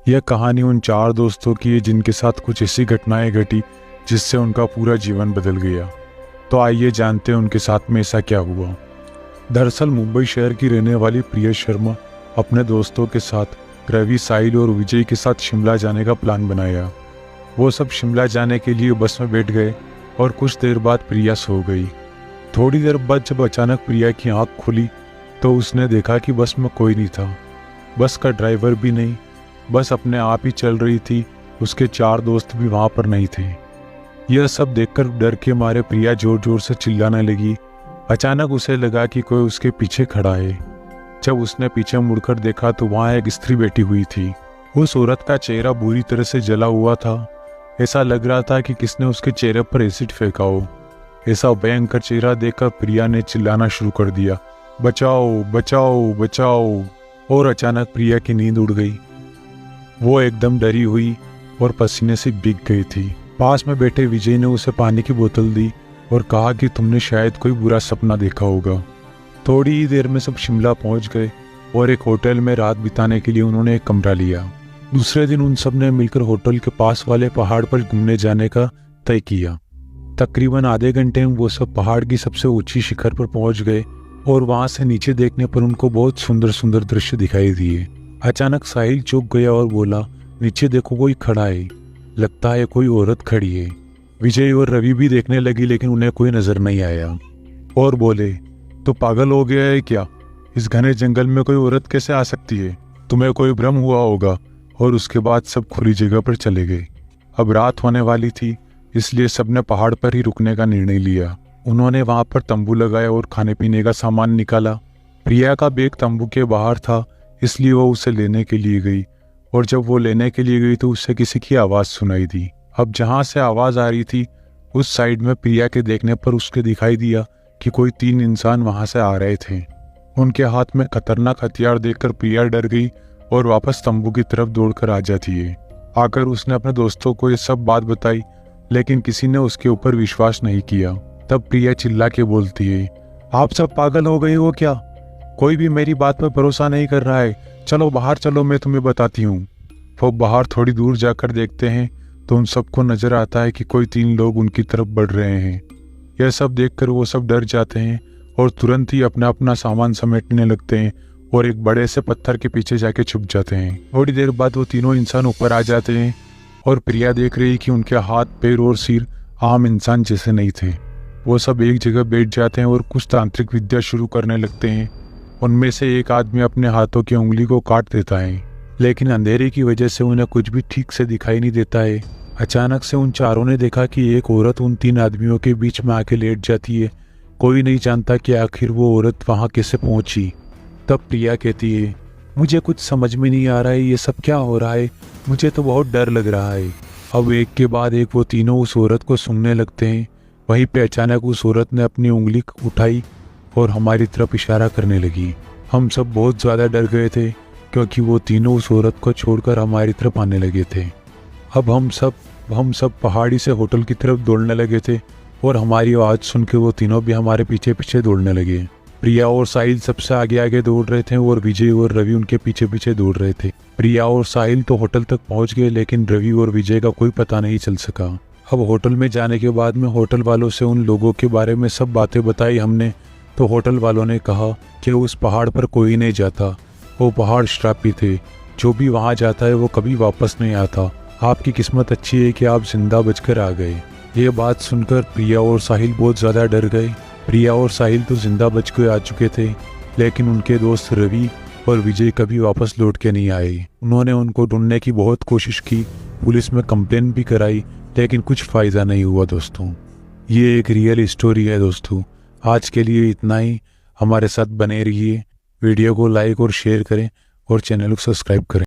यह कहानी उन 4 दोस्तों की है जिनके साथ कुछ ऐसी घटनाएं घटी जिससे उनका पूरा जीवन बदल गया। तो आइए जानते हैं उनके साथ में ऐसा क्या हुआ। दरअसल मुंबई शहर की रहने वाली प्रिया शर्मा अपने दोस्तों के साथ रवि, साहिल और विजय के साथ शिमला जाने का प्लान बनाया। वो सब शिमला जाने के लिए बस में बैठ गए और कुछ देर बाद प्रिया सो गई। थोड़ी देर बाद जब अचानक प्रिया की आंख खुली तो उसने देखा कि बस में कोई नहीं था। बस का ड्राइवर भी नहीं, बस अपने आप ही चल रही थी। उसके 4 दोस्त भी वहां पर नहीं थे। यह सब देखकर डर के मारे प्रिया जोर जोर से चिल्लाने लगी। अचानक उसे लगा कि कोई उसके पीछे खड़ा है। जब उसने पीछे मुड़कर देखा तो वहां एक स्त्री बैठी हुई थी। उस औरत का चेहरा बुरी तरह से जला हुआ था। ऐसा लग रहा था कि किसने उसके चेहरे पर एसिड फेंका हो। ऐसा भयंकर चेहरा देखकर प्रिया ने चिल्लाना शुरू कर दिया, बचाओ बचाओ बचाओ। और अचानक प्रिया की नींद उड़ गई। वो एकदम डरी हुई और पसीने से भीग गई थी। पास में बैठे विजय ने उसे पानी की बोतल दी और कहा कि तुमने शायद कोई बुरा सपना देखा होगा। थोड़ी ही देर में सब शिमला पहुंच गए और एक होटल में रात बिताने के लिए उन्होंने एक कमरा लिया। दूसरे दिन उन सब ने मिलकर होटल के पास वाले पहाड़ पर घूमने जाने का तय किया। तकरीबन आधे घंटे में वो सब पहाड़ की सबसे ऊंची शिखर पर पहुंच गए और वहां से नीचे देखने पर उनको बहुत सुंदर सुंदर दृश्य दिखाई दिए। अचानक साहिल चौंक गया और बोला, नीचे देखो कोई खड़ा है, लगता है कोई औरत खड़ी है। विजय और रवि भी देखने लगी लेकिन उन्हें कोई नजर नहीं आया और बोले, तो पागल हो गया है क्या? इस घने जंगल में कोई औरत कैसे आ सकती है? तुम्हें कोई भ्रम हुआ होगा। और उसके बाद सब खुली जगह पर चले गए। अब रात होने वाली थी, इसलिए सबने पहाड़ पर ही रुकने का निर्णय लिया। उन्होंने वहां पर तंबू लगाया और खाने पीने का सामान निकाला। प्रिया का बैग तंबू के बाहर था, इसलिए वो उसे लेने के लिए गई। और जब वो लेने के लिए गई तो उससे किसी की आवाज सुनाई दी। अब जहां से आवाज आ रही थी उस साइड में प्रिया के देखने पर उसके दिखाई दिया कि कोई 3 इंसान वहां से आ रहे थे। उनके हाथ में खतरनाक हथियार देखकर प्रिया डर गई और वापस तंबू की तरफ दौड़कर आ जाती है। आकर उसने अपने दोस्तों को ये सब बात बताई, लेकिन किसी ने उसके ऊपर विश्वास नहीं किया। तब प्रिया चिल्ला के बोलती है, आप सब पागल हो गए हो क्या? कोई भी मेरी बात पर भरोसा नहीं कर रहा है। चलो बाहर चलो, मैं तुम्हें बताती हूँ। वो बाहर थोड़ी दूर जाकर देखते हैं तो उन सबको नजर आता है कि कोई 3 लोग उनकी तरफ बढ़ रहे हैं। यह सब देखकर वो सब डर जाते हैं और तुरंत ही अपना अपना सामान समेटने लगते हैं और एक बड़े से पत्थर के पीछे जाके छुप जाते हैं। थोड़ी देर बाद वो तीनों इंसान ऊपर आ जाते हैं और प्रिया देख रही कि उनके हाथ, पैर और सिर आम इंसान जैसे नहीं थे। वो सब एक जगह बैठ जाते हैं और कुछ तांत्रिक विद्या शुरू करने लगते हैं। उनमें से एक आदमी अपने हाथों की उंगली को काट देता है, लेकिन अंधेरे की वजह से उन्हें कुछ भी ठीक से दिखाई नहीं देता है। अचानक से उन चारों ने देखा कि एक औरत उन 3 आदमियों के बीच में आके लेट जाती है। कोई नहीं जानता कि आखिर वो औरत वहां कैसे पहुंची। तब प्रिया कहती है, मुझे कुछ समझ में नहीं आ रहा है, ये सब क्या हो रहा है? मुझे तो बहुत डर लग रहा है। अब एक के बाद एक वो तीनों उस औरत को सूंघने लगते हैं। वहीं पे अचानक उस औरत ने अपनी उंगली उठाई और हमारी तरफ इशारा करने लगी। हम सब बहुत ज़्यादा डर गए थे क्योंकि वो तीनों उस औरत को छोड़कर हमारी तरफ आने लगे थे। अब हम सब पहाड़ी से होटल की तरफ दौड़ने लगे थे और हमारी आवाज़ सुन के वो तीनों भी हमारे पीछे पीछे दौड़ने लगे। प्रिया और साहिल सबसे आगे आगे दौड़ रहे थे और विजय और रवि उनके पीछे पीछे दौड़ रहे थे। प्रिया और साहिल तो होटल तक पहुंच गए, लेकिन रवि और विजय का कोई पता नहीं चल सका। अब होटल में जाने के बाद में होटल वालों से उन लोगों के बारे में सब बातें बताई हमने। तो होटल वालों ने कहा कि उस पहाड़ पर कोई नहीं जाता, वो पहाड़ श्रापित है। जो भी वहाँ जाता है वो कभी वापस नहीं आता। आपकी किस्मत अच्छी है कि आप जिंदा बचकर आ गए। ये बात सुनकर प्रिया और साहिल बहुत ज़्यादा डर गए। प्रिया और साहिल तो जिंदा बच के आ चुके थे, लेकिन उनके दोस्त रवि और विजय कभी वापस लौट के नहीं आए। उन्होंने उनको ढूंढने की बहुत कोशिश की, पुलिस में कंप्लेन भी कराई, लेकिन कुछ फ़ायदा नहीं हुआ दोस्तों। ये एक रियल स्टोरी है दोस्तों। आज के लिए इतना ही। हमारे साथ बने रहिए। वीडियो को लाइक और शेयर करें और चैनल को सब्सक्राइब करें।